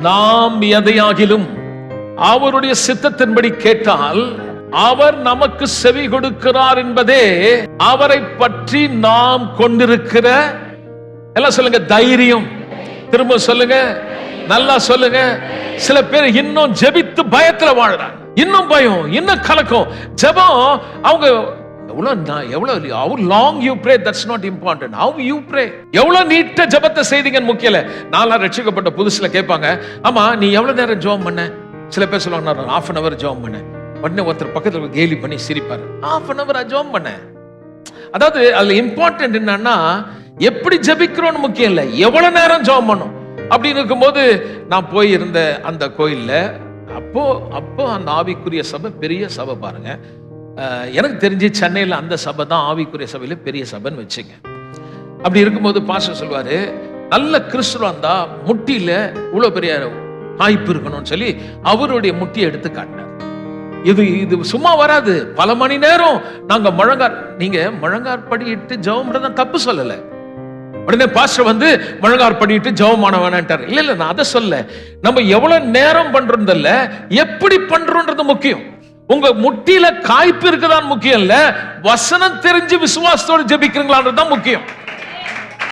நாம் எதையாகிலும் அவருடைய சித்தத்தின்படி கேட்டால் அவர் நமக்கு செவி கொடுக்கிறார் என்பதே அவரை பற்றி நாம் கொண்டிருக்கிற, எல்லாம் சொல்லுங்க, தைரியம். திரும்ப சொல்லுங்க, நல்லா சொல்லுங்க. சில பேர் இன்னும் ஜெபித்து பயத்துல வாழ்றாங்க. இன்னும் பயம், இன்னும் கலக்கம். ஜெபம் அவங்க how long you pray, that's not important. How you pray, எவ்வளவு நீட்ட ஜெபத்தை செய்தீங்கன்னு முக்கியம் இல்ல. நான்லாம் ரட்சிக்கப்பட்ட புதுசுல கேட்பாங்க, ஆமா நீ எவ்வளவு நேரம் ஜெபம் பண்ண? சில பேர் சொல்லுவாங்க, நான் 1/2 hour ஜெபம் பண்ணேன். உடனே ஒருத்தர் பக்கத்துல கேலி பண்ணி சிரிப்பாரு, 1/2 hour ஜெபம் பண்ணேன். அதாவது அதுல இம்பார்ட்டன்ட் என்னன்னா, எப்படி ஜெபிக்கிறோம்னு முக்கியம் இல்ல, எவ்வளவு நேரம் ஜெபம் பண்ணும். அப்படின்னு இருக்கும்போது நான் போய் இருந்த அந்த கோயில்ல, அப்போ அந்த ஆவிக்குரிய சபை பெரிய சபை பாருங்க. எனக்கு தெரிஞ்சு சென்னையில் அந்த சபை தான் ஆவிக்குரிய சபையில பெரிய சபைன்னு வச்சுங்க. அப்படி இருக்கும்போது பாஸ்டர் சொல்வாரு, நல்ல கிறிஸ்துவா இருந்தா முட்டியில இவ்வளவு பெரிய வாய்ப்பு இருக்கணும்னு சொல்லி அவருடைய முட்டியை எடுத்து காட்டினார். இது சும்மா வராது, பல மணி நேரம் நாங்க நீங்க முழங்கார் படிட்டு ஜெபம் தப்பு சொல்லல. உடனே பாஸ்டர் வந்து முழங்கார் படிட்டு ஜெபம் பண்ண வேணான்ட்டார். இல்ல நான் அதை சொல்ல, நம்ம எவ்வளவு நேரம் பண்றோம்ல, எப்படி பண்றோம்ன்றது முக்கியம். உங்க முட்டியில காய்ப்பு இருக்குதான் முக்கியம் இல்ல, வசனம் தெரிஞ்சு விசுவாசத்தோடு ஜெபிக்கிறீங்களான்றது தான் முக்கியம்.